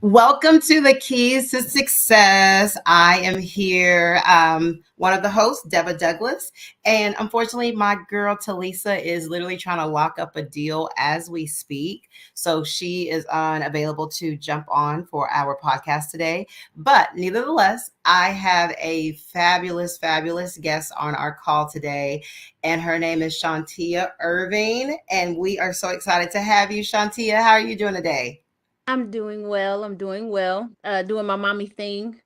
Welcome to the Keys to Success. I am here, one of the hosts, Deba Douglas. And unfortunately, my girl Tilisa is literally trying to lock up a deal as we speak. So she is unavailable to jump on for our podcast today. But nevertheless, I have a fabulous, fabulous guest on our call today. And her name is Chantea Irving. And we are so excited to have you, Chantea. How are you doing today? I'm doing well. I'm doing well. Doing my mommy thing.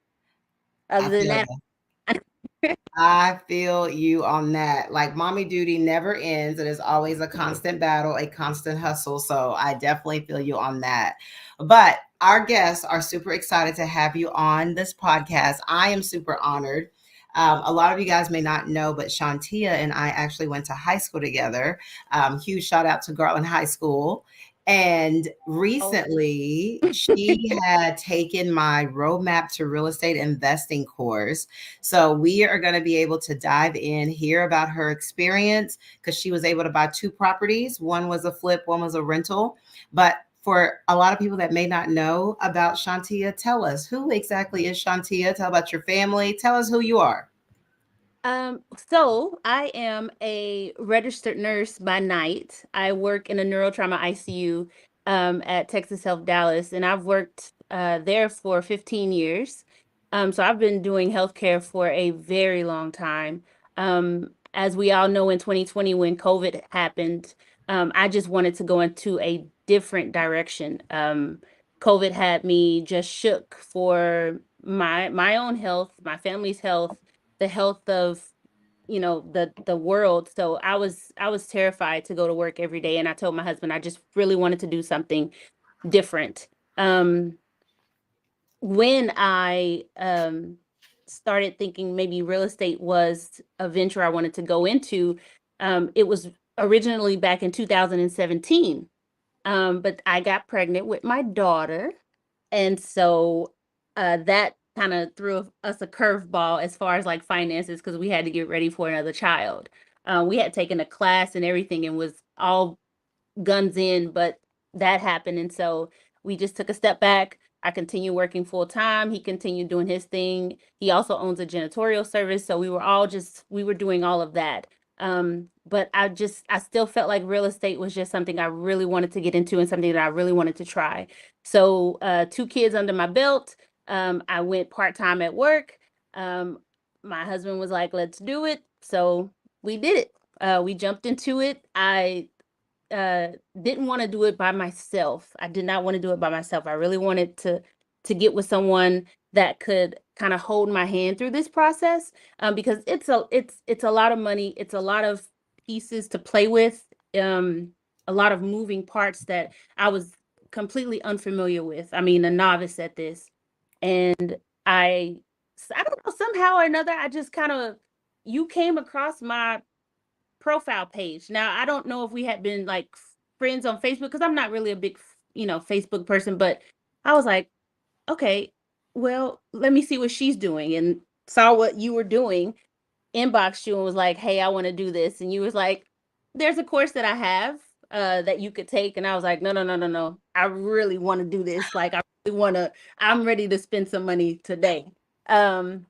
I Other than feel that, I feel you on that. Like mommy duty never ends. It is always a constant battle, a constant hustle. So I definitely feel you on that. But our guests are super excited to have you on this podcast. I am super honored. A lot of you guys may not know, but Shantia and I actually went to high school together. Huge shout out to Garland High School. And oh, recently, she had taken my roadmap to real estate investing course, so we are going to be able to dive in, hear about her experience because she was able to buy two properties. One was a flip, one was a rental. But for a lot of people that may not know about Shantia, tell us who exactly is Shantia? Tell about your family. Tell us who you are. so I am a registered nurse by night. I work in a neurotrauma ICU at Texas Health Dallas, and I've worked there for 15 years. So I've been doing healthcare for a very long time. As we all know, in 2020, when COVID happened, I just wanted to go into a different direction. COVID had me just shook for my own health, my family's health, the health of the world. So I was terrified to go to work every day, and I told my husband I just really wanted to do something different. um when I started thinking maybe real estate was a venture I wanted to go into, it was originally back in 2017. But I got pregnant with my daughter, and so that kind of threw us a curveball as far as like finances, because we had to get ready for another child. We had taken a class and everything and was all guns in, but that happened. And so we just took a step back. I continued working full time. He continued doing his thing. He also owns a janitorial service. So we were doing all of that. But I still felt like real estate was just something I really wanted to get into and something that I really wanted to try. So, two kids under my belt. I went part time at work. Um, my husband was like, let's do it. So we did it. We jumped into it. I uh didn't want to do it by myself. I did not want to do it by myself. I really wanted to get with someone that could kind of hold my hand through this process, because it's a lot of money, it's a lot of pieces to play with, um a lot of moving parts that I was completely unfamiliar with. I mean, a novice at this. And I I don't know, somehow or another I just kind of you came across my profile page. Now, I don't know if we had been like friends on Facebook, because I'm not really a big, Facebook person, but I was like, okay, well, let me see what she's doing, and saw what you were doing, inboxed you and was like, hey, I want to do this. And you was like, there's a course that I have that you could take. And I was like, no, no, no, no, no. I really want to do this. Like, I really want to, I'm ready to spend some money today. Um,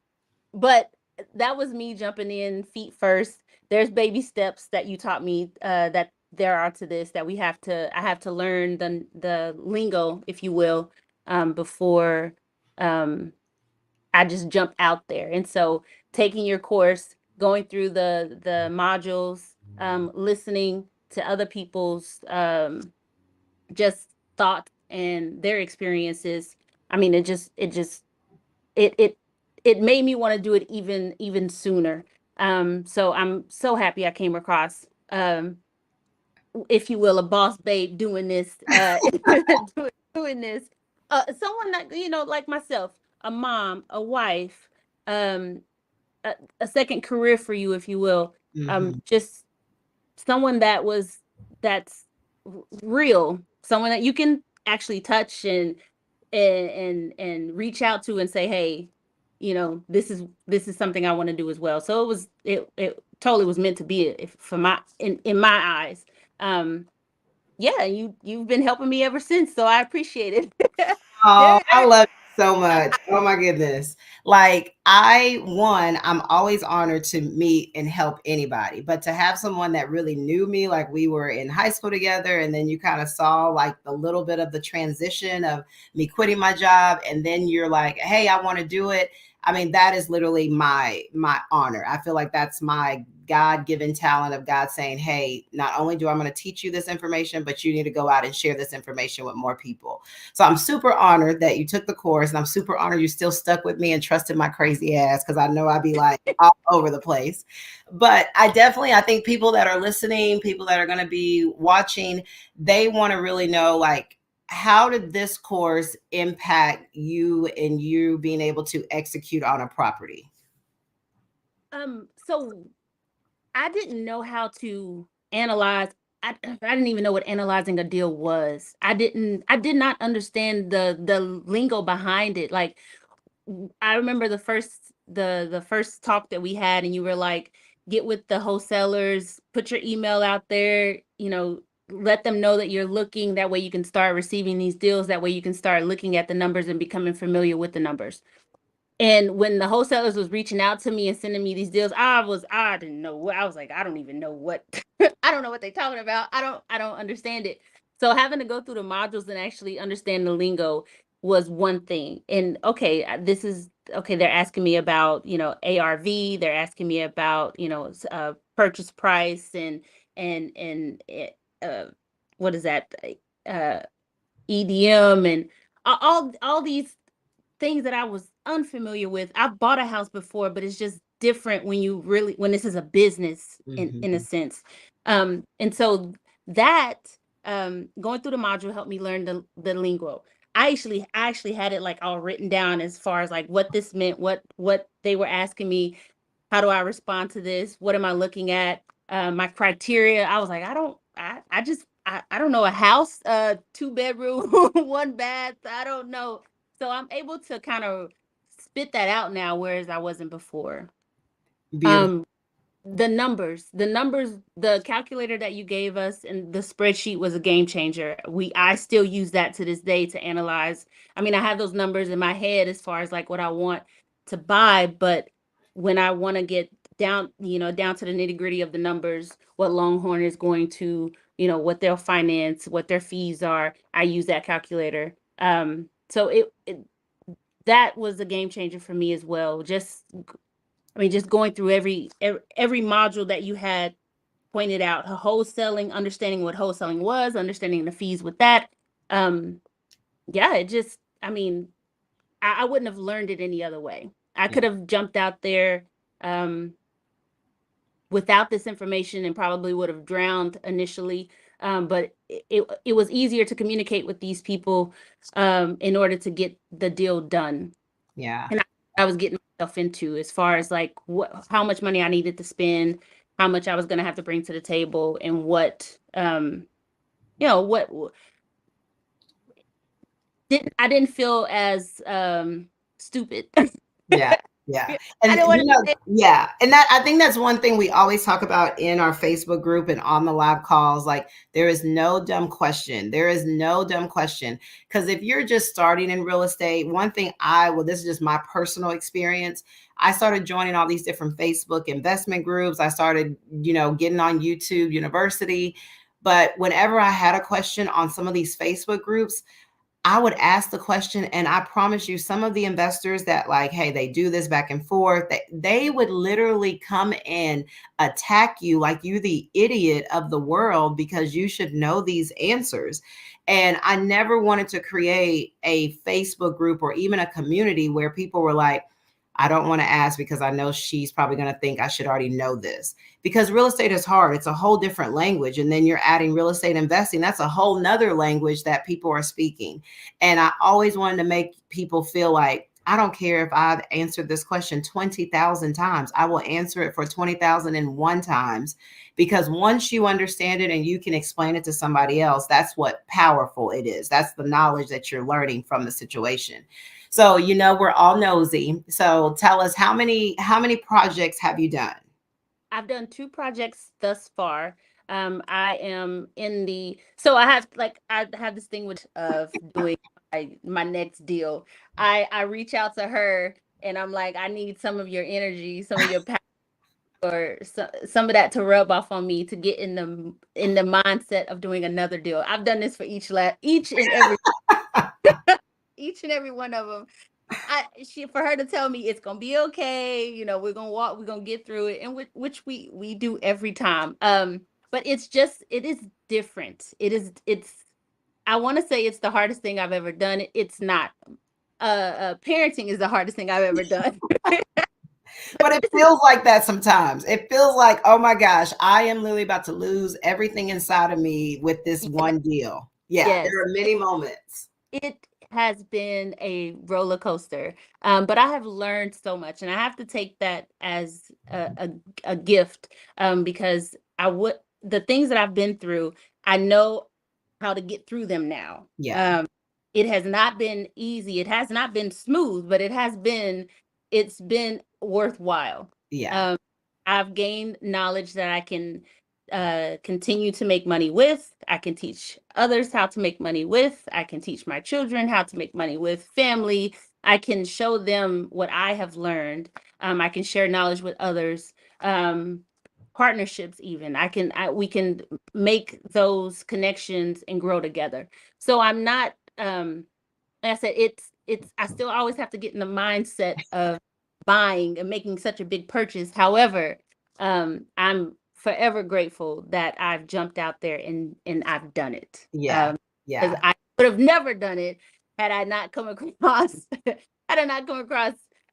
but that was me jumping in feet first. There's baby steps that you taught me, that there are to this, that I have to learn the lingo, if you will, before um I just jump out there. And so taking your course, going through the modules, listening to other people's just thoughts and their experiences. I mean, it it it made me want to do it even sooner. So I'm so happy I came across, if you will, a boss babe doing this, doing this. Someone that, like myself, a mom, a wife, um, a second career for you, if you will. Mhm. Just someone that's real, someone that you can actually touch and reach out to and say, hey, this is something I want to do as well. So it totally was meant to be, if for my in my eyes. um yeah, you've been helping me ever since, so I appreciate it. Oh, There, I love you so much. Oh my goodness. Like I'm always honored to meet and help anybody, but to have someone that really knew me, like we were in high school together, and then you kind of saw like the little bit of the transition of me quitting my job, and then you're like, hey, I want to do it. I mean, that is literally my honor. I feel like that's my God-given talent of God saying, hey, not only do I'm going to teach you this information, but you need to go out and share this information with more people. So I'm super honored that you took the course, and I'm super honored you still stuck with me and trusted my crazy ass because I know I'd be like all over the place. But I think people that are listening, people that are going to be watching, they want to really know like, how did this course impact you and you being able to execute on a property? so I didn't know how to analyze. I didn't even know what analyzing a deal was. I did not understand the lingo behind it. Like I remember the first talk that we had, and you were like, get with the wholesalers, put your email out there, let them know that you're looking. That way you can start receiving these deals. That way you can start looking at the numbers and becoming familiar with the numbers. And when the wholesalers was reaching out to me and sending me these deals, I didn't know what I was like, I don't even know what I don't know what they're talking about. I don't understand it. So having to go through the modules and actually understand the lingo was one thing. And okay, this is okay, they're asking me about, ARV, they're asking me about, purchase price and uh what is that? Uh EDM and all these things that I was unfamiliar with. I've bought a house before, but it's just different when this is a business in a Mhm. sense. And so that going through the module helped me learn the lingo. I actually had it like all written down as far as like what this meant, what they were asking me, how do I respond to this, what am I looking at, my criteria. I was like, I don't know, a house, 2 bedroom, 1 bath. I don't know. So I'm able to kind of spit that out now, whereas I wasn't before. Beautiful. Um, the numbers, the calculator that you gave us and the spreadsheet was a game changer. I still use that to this day to analyze. I mean, I have those numbers in my head as far as like what I want to buy, but when I want to get down to the nitty gritty of the numbers, what Longhorn is going to, what they'll finance, what their fees are, I use that calculator. So that was a game changer for me as well. Just going through every module that you had pointed out, wholesaling, understanding what wholesaling was, understanding the fees with that. Um, yeah, I wouldn't have learned it any other way. I Yeah. could have jumped out there um, without this information and probably would have drowned initially. But it was easier to communicate with these people in order to get the deal done. Yeah. And I was getting myself into as far as like how much money I needed to spend, how much I was going to have to bring to the table, and what didn't feel as stupid. Yeah, yeah. I And didn't want to say. yeah. And that I think that's one thing we always talk about in our Facebook group and on the live calls. Like, there is no dumb question. There is no dumb question. Because if you're just starting in real estate, one thing this is just my personal experience. I started joining all these different Facebook investment groups. I started, getting on YouTube University. But whenever I had a question on some of these Facebook groups, I would ask the question, and I promise you, some of the investors that like, hey, they do this back and forth, they would literally come and attack you like you the idiot of the world because you should know these answers. And I never wanted to create a Facebook group or even a community where people were like, I don't want to ask because I know she's probably going to think I should already know this. Because real estate is hard. It's a whole different language. And then you're adding real estate investing. That's a whole nother language that people are speaking. And I always wanted to make people feel like, I don't care if I've answered this question 20,000 times. I will answer it for 20,001 times, because once you understand it and you can explain it to somebody else, that's what powerful it is. That's the knowledge that you're learning from the situation. So, we're all nosy. So tell us, how many projects have you done? I've done 2 projects thus far. I am in the so I have this thing of doing my next deal. I reach out to her and I'm like, I need some of your energy, some of your power, or some of that to rub off on me to get in the mindset of doing another deal. I've done this for each and every one of them. For her to tell me it's gonna be okay, we're gonna walk, we're gonna get through it, and which we do every time. But it is different. It's I want to say it's the hardest thing I've ever done. It's not. Parenting is the hardest thing I've ever done. But it feels like that sometimes. It feels like, oh my gosh, I am literally about to lose everything inside of me with this one deal. Yeah, Yes, there are many moments. it has been a roller coaster, but I have learned so much, and I have to take that as a gift, because the things that I've been through, I know how to get through them now. Yeah, It has not been easy. It has not been smooth, but it's been worthwhile. yeah, Um, I've gained knowledge that I can continue to make money with. I can teach others how to make money with. I can teach my children how to make money with family. I can show them what I have learned. I can share knowledge with others. Partnerships, even we can make those connections and grow together. So I'm not, like I said, it's I still always have to get in the mindset of buying and making such a big purchase. However, I'm forever grateful that I've jumped out there and I've done it. yeah, Because yeah, I would have never done it had I not come across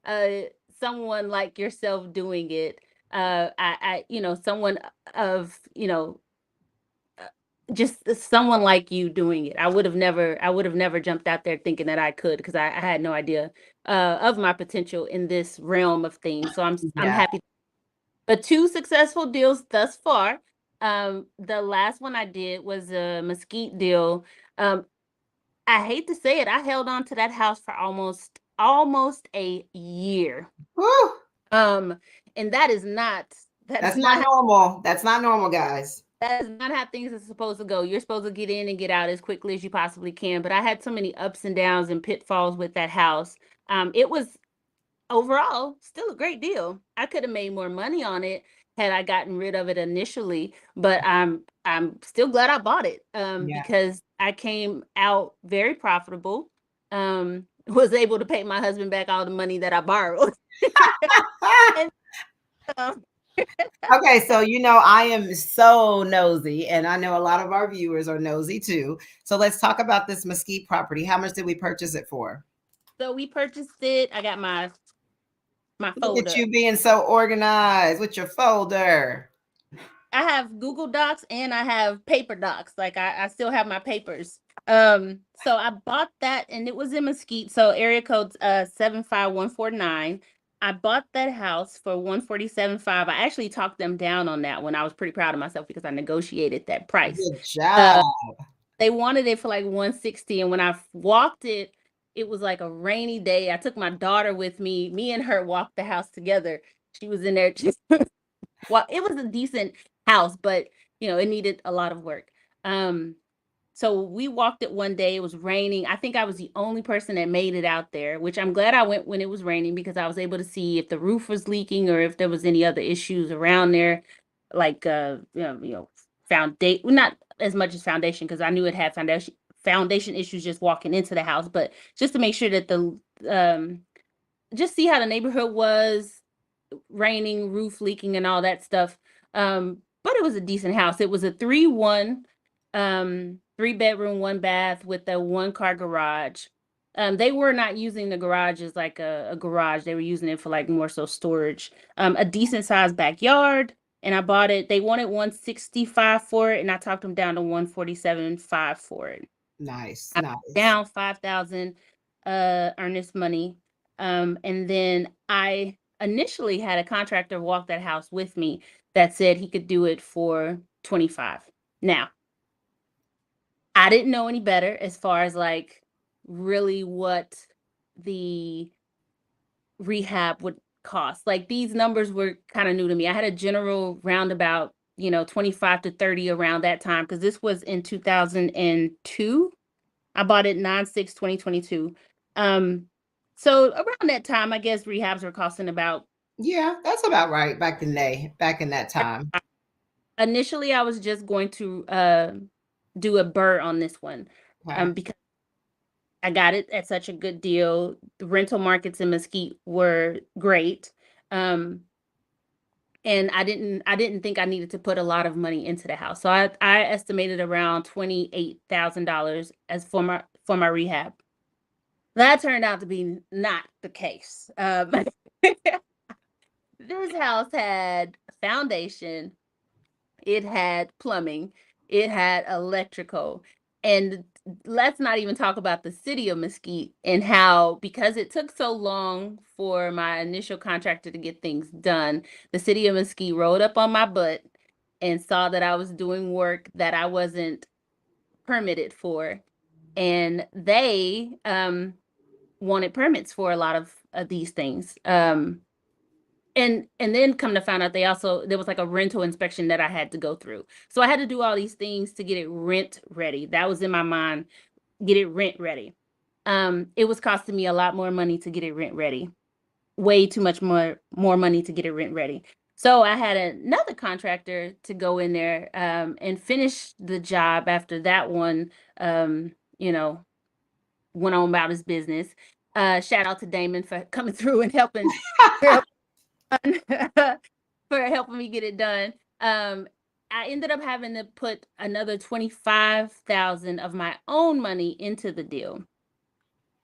uh someone like yourself doing it. Someone of, just someone like you doing it. I would have never jumped out there thinking that I could, because I had no idea of my potential in this realm of things. So I'm yeah. happy. But two successful deals thus far. The last one I did was a Mesquite deal. Um, I hate to say it, I held on to that house for almost a year. Woo! Um, and that is That's not not normal. That's not normal, guys. That is not how things are supposed to go. You're supposed to get in and get out as quickly as you possibly can. But I had so many ups and downs and pitfalls with that house. It was overall still a great deal. I could have made more money on it had I gotten rid of it initially, but I'm still glad I bought it, Yeah. because I came out very profitable. Was able to pay my husband back all the money that I borrowed. And, um, Okay, so I am so nosy, and I know a lot of our viewers are nosy too. So let's talk about this Mesquite property. How much did we purchase it for? so we purchased it. I got my Look at folder. you being so organized with your folder. I have Google Docs and I have paper docs. Like I still have my papers. So I bought that and it was in Mesquite. So area code's 75149. I bought that house for 147.5. I actually talked them down on that one. I was pretty proud of myself because I negotiated that price. Good job. Uh, they wanted it for like 160, and when I walked it, it was like a rainy day. I took my daughter with me. Me and her walked the house together. She was in there just well, it was a decent house, but it needed a lot of work. Um, so we walked it one day. It was raining. I think I was the only person that made it out there, which I'm glad I went when it was raining, because I was able to see if the roof was leaking or if there was any other issues around there, like foundation, not as much as foundation, because I knew it had foundation issues just walking into the house, but just to make sure that um just see how the neighborhood was, raining, roof leaking, and all that stuff. But it was a decent house. It was a 3-1, 3 bedroom, 1 bath with a 1 car garage. They were not using the garage as like a garage. They were using it for like more so storage. A decent sized backyard. And I bought it. They wanted 165 for it, and I talked them down to 147.5 for it. Nice, I put nice. down 5,000 earnest money. And then I initially had a contractor walk that house with me that said he could do it for 25. Now, I didn't know any better as far as like really what the rehab would cost. Like these numbers were kind of new to me. I had a general roundabout, 25 to 30 around that time, because this was in 2002. I bought it 9/6/2022. Um, so around that time, I guess rehabs were costing about. Yeah, that's about right. Back in the day, back in that time. Initially, I was just going to do a burr on this one, Okay. because I got it at such a good deal. The rental markets in Mesquite were great. Um, and I didn't think I needed to put a lot of money into the house. So I estimated around $28,000 as for my rehab. That turned out to be not the case. This house had foundation, it had plumbing, it had electrical. And let's not even talk about the city of Mesquite and how, because it took so long for my initial contractor to get things done, the city of Mesquite rolled up on my butt and saw that I was doing work that I wasn't permitted for. And they wanted permits for a lot of these things. And then come to find out, there was like a rental inspection that I had to go through. So I had to do all these things to get it rent ready. That was in my mind, get it rent ready. It was costing me a lot more money to get it rent ready. Way too much more money to get it rent ready. So I had another contractor to go in there and finish the job after that one, you know, went on about his business. Shout out to Damon for coming through and helping for helping me get it done. I ended up having to put another 25,000 of my own money into the deal.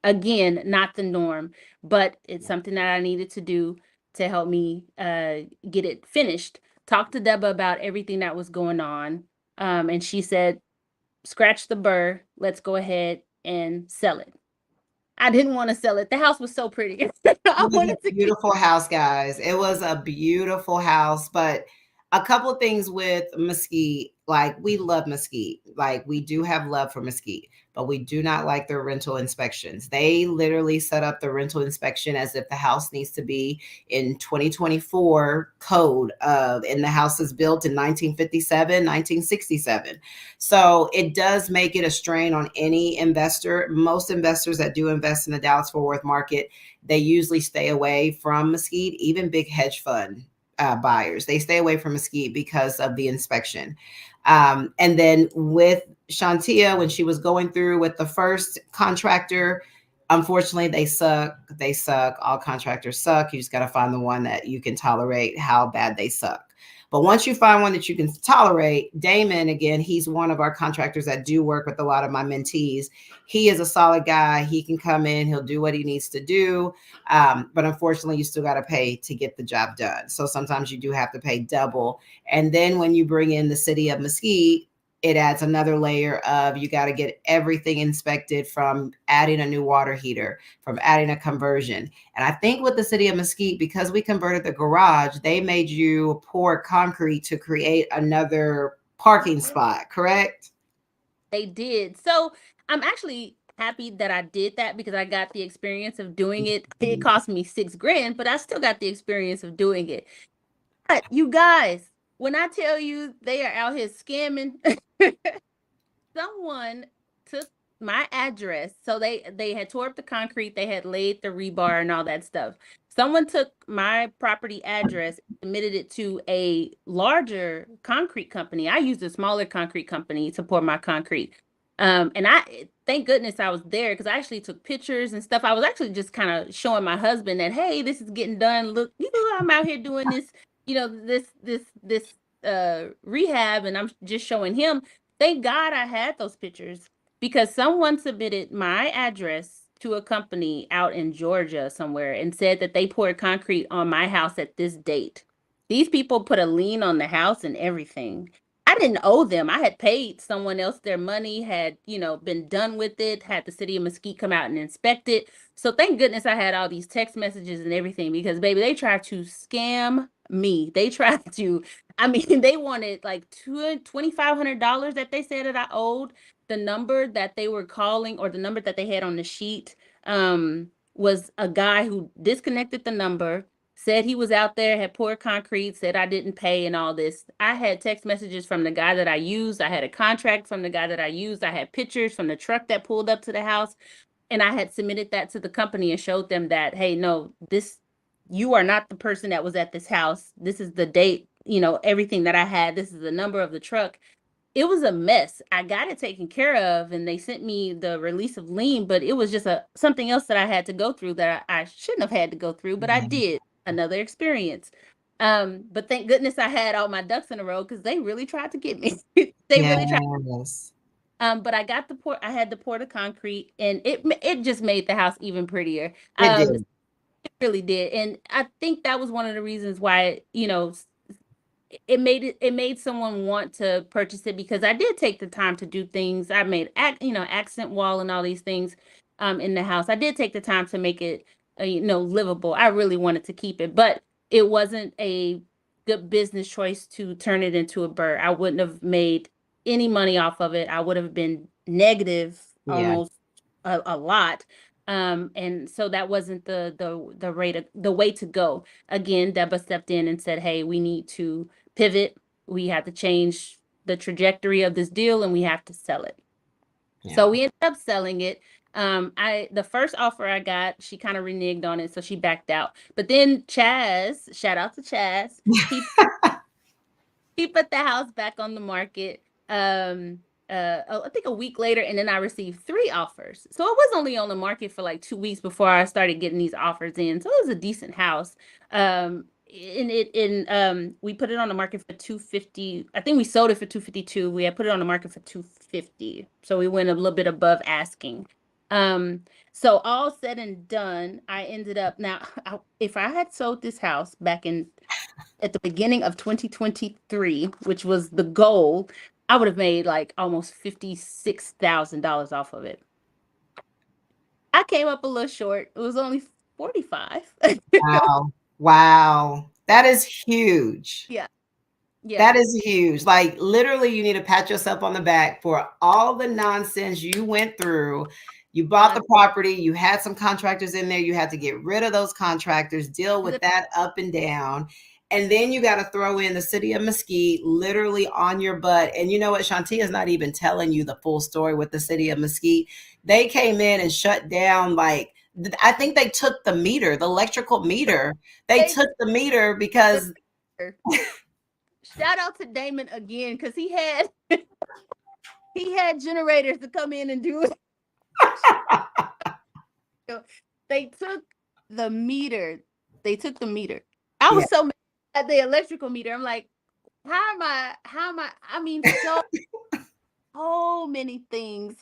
Again, not the norm, but it's something that I needed to do to help me get it finished. Talked to Deba about everything that was going on, and she said, "Scratch the burr. Let's go ahead and sell it." I didn't want to sell it. The house was so pretty. I It was wanted a to keep. beautiful house, guys. It was a beautiful house, but a couple of things with Mesquite, like we love Mesquite. Like we do have love for Mesquite, but we do not like their rental inspections. They literally set up the rental inspection as if the house needs to be in 2024 code of, and the house is built in 1957, 1967. So it does make it a strain on any investor. Most investors that do invest in the Dallas Fort Worth market, they usually stay away from Mesquite. Even big hedge fund buyers, they stay away from Mesquite because of the inspection. And then with Chantea, when she was going through with the first contractor, unfortunately, they suck. They suck. All contractors suck. You just got to find the one that you can tolerate how bad they suck. But once you find one that you can tolerate, Damon, again, he's one of our contractors that do work with a lot of my mentees. He is a solid guy. He can come in, he'll do what he needs to do. But unfortunately, you still got to pay to get the job done. So sometimes you do have to pay double. And then when you bring in the city of Mesquite, it adds another layer of, you got to get everything inspected, from adding a new water heater, from adding a conversion. And I think with the city of Mesquite, because we converted the garage, they made you pour concrete to create another parking spot, correct? They did. So I'm actually happy that I did that because I got the experience of doing it. It cost me 6 grand, but I still got the experience of doing it. But you guys, when I tell you they are out here scamming, someone took my address. So they had tore up the concrete, they had laid the rebar and all that stuff. Someone took my property address, submitted it to a larger concrete company. I used a smaller concrete company to pour my concrete. And I thank goodness I was there because I actually took pictures and stuff. I was actually just kind of showing my husband that, hey, this is getting done. Look, I'm out here doing this, this rehab, and I'm just showing him. Thank God I had those pictures because someone submitted my address to a company out in Georgia somewhere and said that they poured concrete on my house at this date. These people put a lien on the house and everything. I didn't owe them. I had paid someone else their money, had, been done with it, had the city of Mesquite come out and inspect it. So thank goodness I had all these text messages and everything because, baby, they tried to scam me. They tried to, I mean, they wanted like $2,500 that they said that I owed. The number that they were calling, or the number that they had on the sheet, was a guy who disconnected the number. said he was out there, had poured concrete, said I didn't pay and all this. I had text messages from the guy that I used. I had a contract from the guy that I used. I had pictures from the truck that pulled up to the house. And I had submitted that to the company and showed them that, hey, no, you are not the person that was at this house. This is the date, everything that I had. This is the number of the truck. It was a mess. I got it taken care of and they sent me the release of lien, but it was just something else that I had to go through that I shouldn't have had to go through, but I Yeah. did. Another experience. But thank goodness I had all my ducks in a row because they really tried to get me. They really tried. Yes. But I had the pour of concrete and it just made the house even prettier. It did. It really did. And I think that was one of the reasons why, it made someone want to purchase it because I did take the time to do things. I made accent wall and all these things in the house. I did take the time to make it livable. I really wanted to keep it, but it wasn't a good business choice to turn it into a burr. I wouldn't have made any money off of it. I would have been negative Yeah. almost a lot. And so that wasn't the way to go. Again, Deba stepped in and said, "Hey, we need to pivot. We have to change the trajectory of this deal and we have to sell it." Yeah. So we ended up selling it. The first offer I got, she kind of reneged on it, so she backed out. But then Chaz, shout out to Chaz, he put the house back on the market. I think a week later, and then I received 3 offers. So it was only on the market for like 2 weeks before I started getting these offers in. So it was a decent house. We put it on the market for 250. I think we sold it for 252. We had put it on the market for 250. So we went a little bit above asking. So all said and done, I ended up if I had sold this house back at the beginning of 2023, which was the goal, I would have made like almost $56,000 off of it. I came up a little short. It was only 45. Wow. Wow. That is huge. Yeah. Yeah. That is huge. Like literally, you need to pat yourself on the back for all the nonsense you went through. You bought the property, you had some contractors in there, you had to get rid of those contractors, deal with that up and down. And then you got to throw in the city of Mesquite literally on your butt. And you know what? Chantea is not even telling you the full story with the city of Mesquite. They came in and shut down I think they took the meter, the electrical meter. They took the meter because shout out to Damon again because he had generators to come in and do it. They took the meter. I was so mad at the electrical meter. I'm like, how am I? I mean, so many things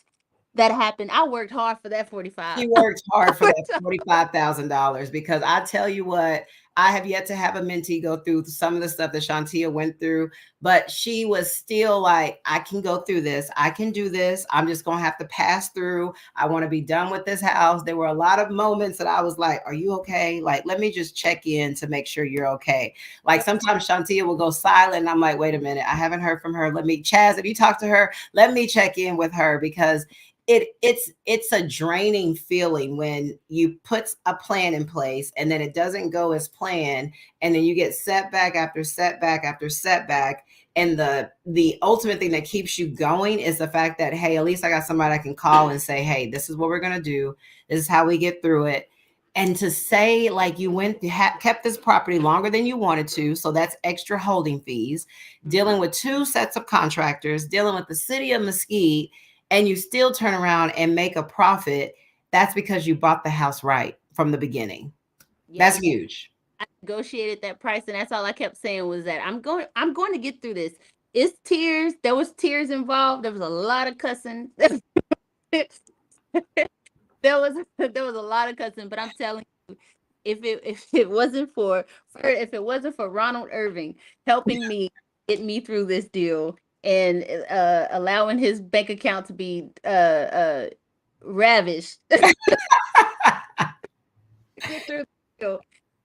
that happened. I worked hard for that 45. She worked hard for that $45,000 because I tell you what, I have yet to have a mentee go through some of the stuff that Chantea went through, but she was still like, I can go through this. I can do this. I'm just going to have to pass through. I want to be done with this house. There were a lot of moments that I was like, are you okay? Like, let me just check in to make sure you're okay. Like sometimes Chantea will go silent and I'm like, wait a minute, I haven't heard from her. Chaz, if you talk to her, let me check in with her because it's a draining feeling when you put a plan in place and then it doesn't go as planned and then you get setback after setback after setback, and the ultimate thing that keeps you going is the fact that, hey, at least I got somebody I can call and say, hey, this is what we're going to do, this is how we get through it. And to say like you kept this property longer than you wanted to, so that's extra holding fees, dealing with 2 sets of contractors, dealing with the city of Mesquite, and you still turn around and make a profit, that's because you bought the house right from the beginning. Yeah. That's huge. I negotiated that price, and that's all I kept saying was that I'm going to get through this. It's tears. There was tears involved. There was a lot of cussing. there was a lot of cussing, but I'm telling you, if it wasn't for Ronald Irving helping me get me through this deal and allowing his bank account to be ravished get through the deal,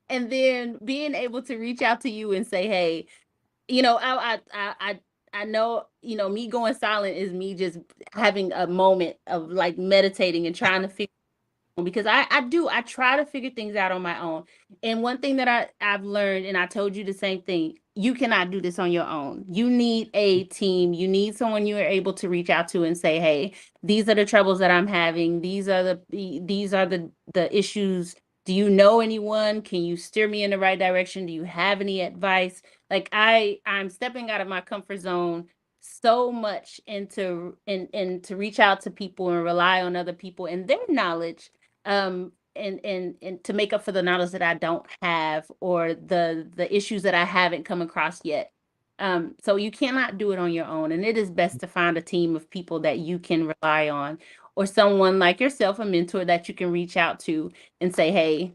and then being able to reach out to you and say, hey, I know, me going silent is me just having a moment of like meditating and trying to figure because I try to figure things out on my own. And one thing that I've learned, and I told you the same thing, you cannot do this on your own. You need a team. You need someone you are able to reach out to and say, hey, these are the troubles that I'm having. These are the issues. Do you know anyone? Can you steer me in the right direction? Do you have any advice? Like I'm stepping out of my comfort zone so much and to reach out to people and rely on other people and their knowledge, and to make up for the knowledge that I don't have, or the issues that I haven't come across yet. So you cannot do it on your own, and it is best to find a team of people that you can rely on, or someone like yourself, a mentor that you can reach out to and say, hey,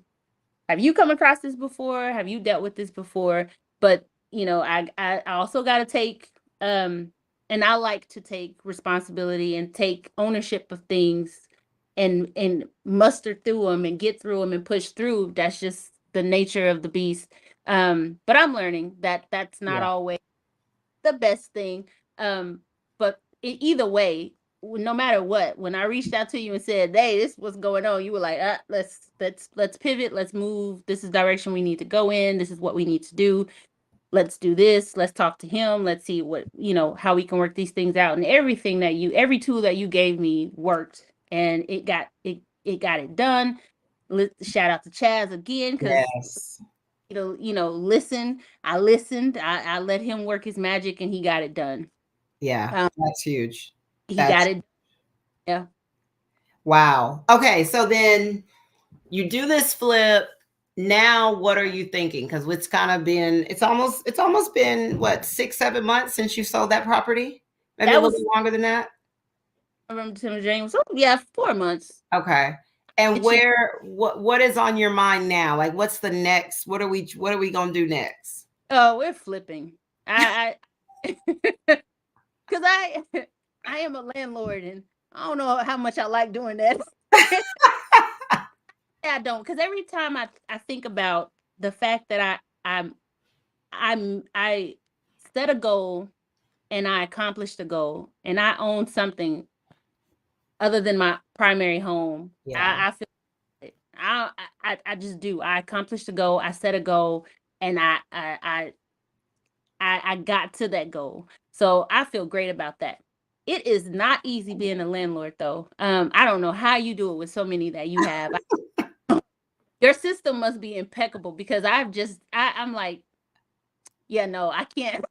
have you come across this before? Have you dealt with this before? But I also got to take, and I like to take responsibility and take ownership of things, and muster through them and get through them and push through. That's just the nature of the beast. But I'm learning that that's not Yeah. always the best thing. But either way, no matter what, when I reached out to you and said, hey, this what's going on, you were like, let's pivot, let's move. This is direction we need to go in. This is what we need to do. Let's do this. Let's talk to him. Let's see what, how we can work these things out. And every tool that you gave me worked, and it got it done. Shout out to Chaz again, because Yes. listen. I listened. I let him work his magic, and he got it done. Yeah, that's huge. He got That's it. Yeah. wow. Okay, so then you do this flip. Now what are you thinking? Because it's almost been what, 6-7 months since you sold that property? Maybe a That little was bit longer than that. November, December, January. So yeah, 4 months. Okay. And It's just, what is on your mind now? Like, what's the next? What are we gonna do next? oh, we're flipping. I because I am a landlord, and I don't know how much I like doing that. I don't, because every time I think about the fact that I set a goal and I accomplished the goal and I own something other than my primary home. Yeah. I feel it. I just do. I accomplished the goal. I set a goal, and I got to that goal. So I feel great about that. It is not easy being a landlord, though. I don't know how you do it with so many that you have. Your system must be impeccable, because I'm like, yeah, no, I can't.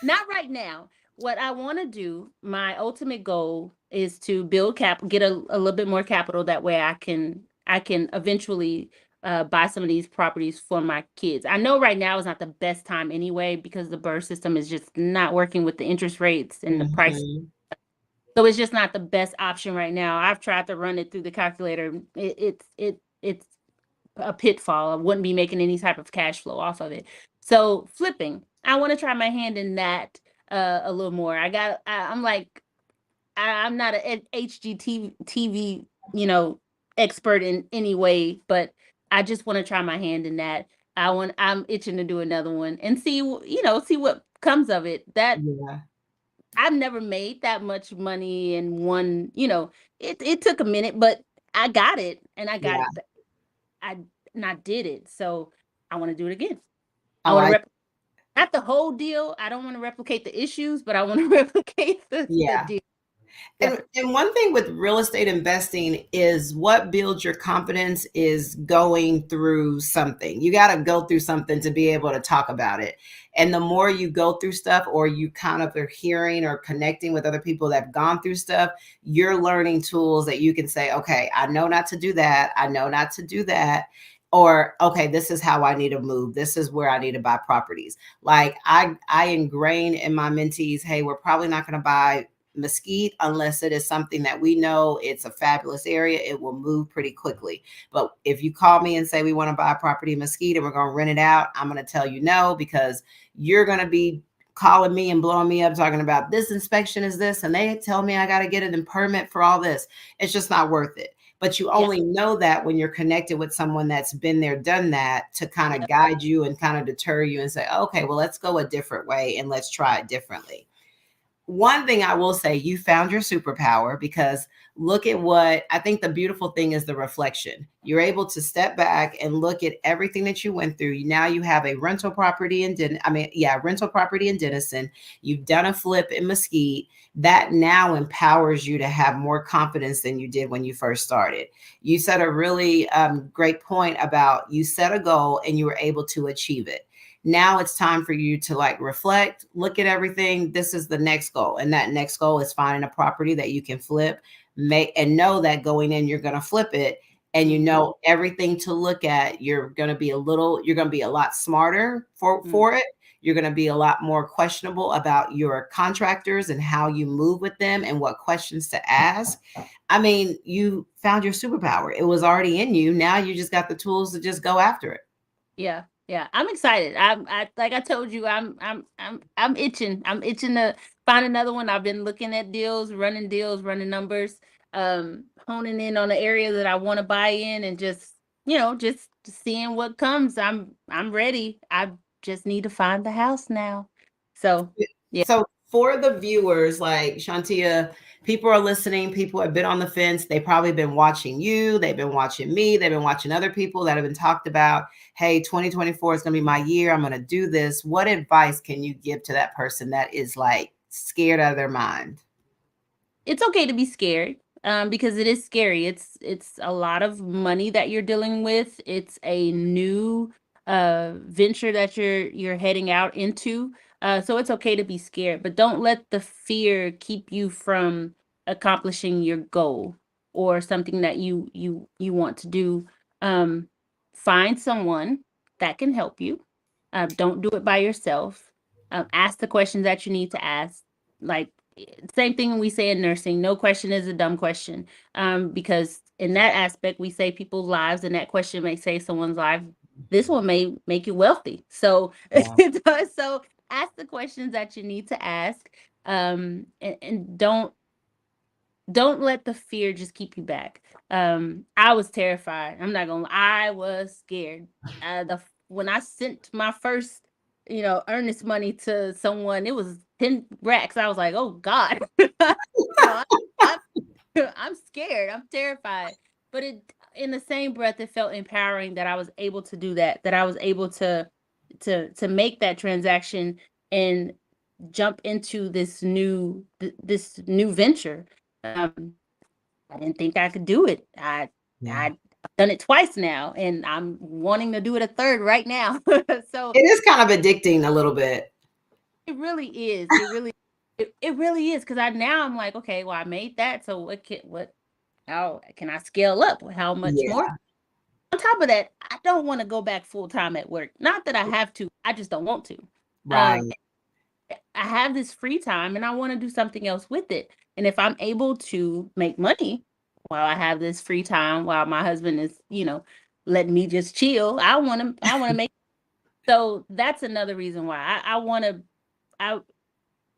Not right now. What I want to do, my ultimate goal is to get a little bit more capital. That way I can eventually buy some of these properties for my kids. I know right now is not the best time anyway, because the BRRRR system is just not working with the interest rates and the price. Mhm. So it's just not the best option right now. I've tried to run it through the calculator. It's a pitfall. I wouldn't be making any type of cash flow off of it. So flipping, I want to try my hand in that a little more. I'm like, I'm not an HGTV, expert in any way, but I just want to try my hand in that. I'm itching to do another one and see what comes of it. That Yeah. I've never made that much money in one, it took a minute, but I got it, and I got Yeah. it. I not did it. So I want to do it again. I Oh, want to not the whole deal. I don't want to replicate the issues, but I want to replicate the yeah. deal. And one thing with real estate investing is what builds your confidence is going through something. You got to go through something to be able to talk about it. And the more you go through stuff, or you kind of are hearing or connecting with other people that have gone through stuff, you're learning tools that you can say, okay, I know not to do that. I know not to do that. Or, okay, this is how I need to move. This is where I need to buy properties. Like I ingrain in my mentees, hey, we're probably not going to buy Mesquite unless it is something that we know it's a fabulous area. It will move pretty quickly. But if you call me and say we want to buy a property in Mesquite and we're going to rent it out, I'm going to tell you no, because you're going to be calling me and blowing me up talking about this inspection is this, and they tell me I got to get it in permit for all this. It's just not worth it. But you only know that when you're connected with someone that's been there, done that, to kind of guide you and kind of deter you and say, okay, well, let's go a different way and let's try it differently. One thing I will say, you found your superpower, because look at what I think the beautiful thing is the reflection. You're able to step back and look at everything that you went through. Now you have a rental property in rental property in Denison. You've done a flip in Mesquite. That now empowers you to have more confidence than you did when you first started. You said a really great point about you set a goal and you were able to achieve it. Now it's time for you to like reflect, look at everything. This is the next goal. And that next goal is finding a property that you can flip, make, and know that going in, you're going to flip it. And you know everything to look at. You're going to be a lot smarter for it. You're going to be a lot more questionable about your contractors and how you move with them and what questions to ask. I mean, you found your superpower. It was already in you. Now you just got the tools to just go after it. Yeah. Yeah. I'm excited. I like I told you, I'm itching. I'm itching to find another one. I've been looking at deals, running numbers, honing in on the area that I want to buy in and just, just seeing what comes. I'm ready. I just need to find the house now. So, yeah. So for the viewers, like Chantea, people are listening. People have been on the fence. They've probably been watching you. They've been watching me. They've been watching other people that have been talked about. Hey, 2024 is going to be my year. I'm going to do this. What advice can you give to that person that is like scared out of their mind? It's okay to be scared, because it is scary. It's a lot of money that you're dealing with. It's a new venture that you're heading out into. So it's okay to be scared, but don't let the fear keep you from accomplishing your goal or something that you want to do. Um, find someone that can help you. Don't do it by yourself. Ask the questions that you need to ask. Like, same thing we say in nursing, no question is a dumb question, because in that aspect we save people's lives and that question may save someone's life. This one may make you wealthy, so Yeah. it does. So ask the questions that you need to ask, and don't let the fear just keep you back. I was terrified. I'm not gonna I was scared. The When I sent my first, earnest money to someone, it was 10 racks. I was like, oh God. I, I, I'm scared. I'm terrified. But in the same breath, it felt empowering that I was able to do that, that I was able to make that transaction and jump into this new venture. Um, I didn't think I could do it. I've done it twice now, and I'm wanting to do it a third right now. So It is kind of addicting a little bit. it really is. It really is, because I'm like, okay, well, I made that. So how can I scale up? How much more? Yeah. On top of that, I don't want to go back full time at work. Not that I have to, I just don't want to. Right. I have this free time and I want to do something else with it. And if I'm able to make money while I have this free time, while my husband is, letting me just chill, I want to make. So that's another reason why I want to. I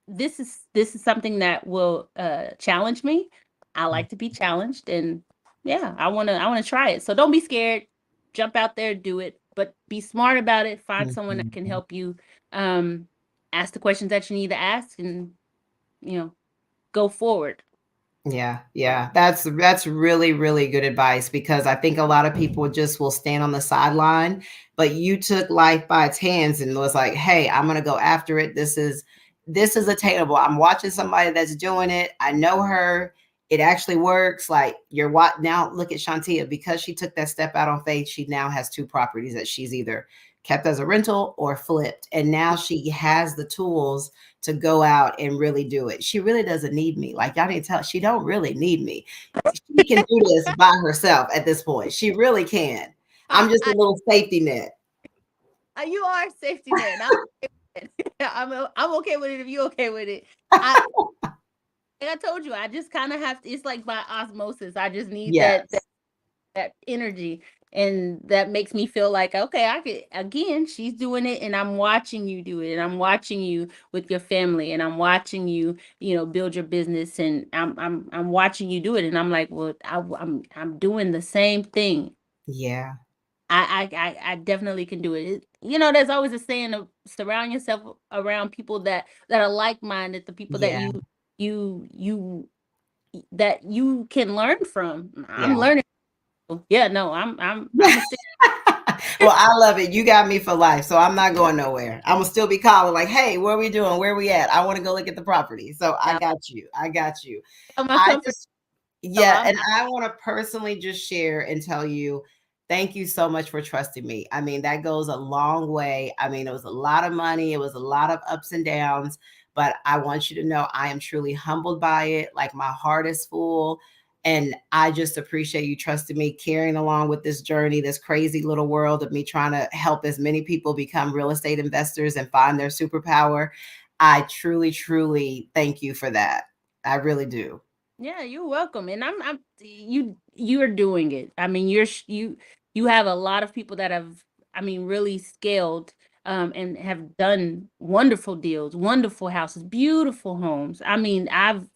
This is something that will challenge me. I like to be challenged, and yeah, I want to try it. So don't be scared. Jump out there, do it, but be smart about it. Find someone that can help you. Um, Ask the questions that you need to ask, and you know, go forward. Yeah, yeah. That's really, really good advice because I think a lot of people just will stand on the sideline, but you took life by its hands and was like, "Hey, I'm going to go after it. This is attainable. I'm watching somebody that's doing it. I know her. It actually works." Like you're what now look at Chantea because she took that step out on faith, she now has two properties that she's either kept as a rental or flipped. And now she has the tools to go out and really do it. She really doesn't need me. Like y'all need to tell, she don't really need me. She can do this by herself at this point. She really can. I'm just a little safety net. You are a safety net. And I'm okay with it. I'm okay with it if you're okay with it. I Like I told you, I just kind of have to. It's like by osmosis. I just need that Yes. that energy, and that makes me feel like, okay, I could, again, she's doing it and I'm watching you do it, and I'm watching you with your family, and I'm watching you, build your business, and I'm watching you do it, and I'm like, well, I'm doing the same thing. Yeah. I definitely can do it. There's always a saying of surround yourself around people that are like minded, the people that Yeah. you that you can learn from. I'm Yeah. learning. Yeah, no, I'm a stick. Well, I love it. You got me for life, so I'm not going nowhere. I'm gonna still be calling like, "Hey, what are we doing? Where are we at? I want to go look at the property." So I got you. I got you. My I comfort. just So Yeah, and I want to personally just share and tell you, thank you so much for trusting me. I mean, that goes a long way. I mean, it was a lot of money, it was a lot of ups and downs, but I want you to know I am truly humbled by it. Like my heart is full. And I just appreciate you trusting me, carrying along with this journey, this crazy little world of me trying to help as many people become real estate investors and find their superpower. I truly, truly thank you for that. I really do. yeah, you're welcome. And you are doing it. I mean, you have a lot of people that have, I mean, really scaled and have done wonderful deals, wonderful houses, beautiful homes. I mean, I've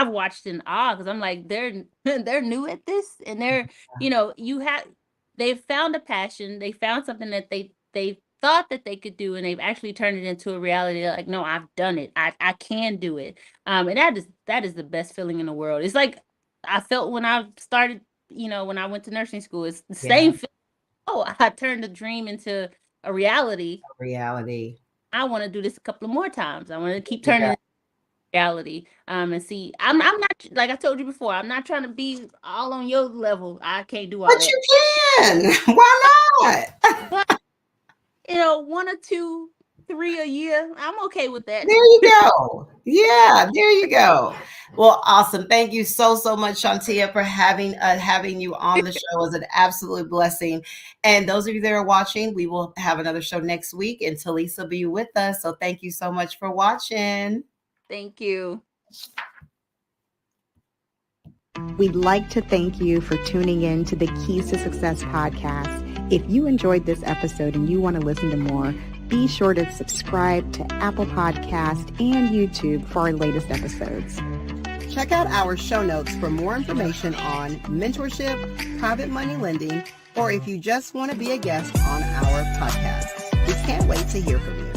watched in awe because I'm like, they're they're new at this, and they're, they've found a passion, they found something that they thought that they could do, and they've actually turned it into a reality. They're like, no, I've done it. I can do it. And that is the best feeling in the world. It's like I felt when I started, when I went to nursing school. It's the Yeah, same feeling. Oh, I turned a dream into a reality. reality. I want to do this a couple of more times. I want to keep You turning got, it into reality. And see, I'm not, like I told you before, I'm not trying to be all on your level. I can't do all but that. you can. Why not? But one or two, three a year, I'm okay with that. There you go. Yeah, there you go. Well, awesome. Thank you so so much, Chantea, for having you on the show. It was an absolute blessing. And those of you that are watching, we will have another show next week, and Tilisa will be with us. So thank you so much for watching. Thank you. We'd like to thank you for tuning in to the Keys to Success podcast. If you enjoyed this episode and you want to listen to more, be sure to subscribe to Apple Podcast and YouTube for our latest episodes. Check out our show notes for more information on mentorship, private money lending, or if you just want to be a guest on our podcast. We can't wait to hear from you.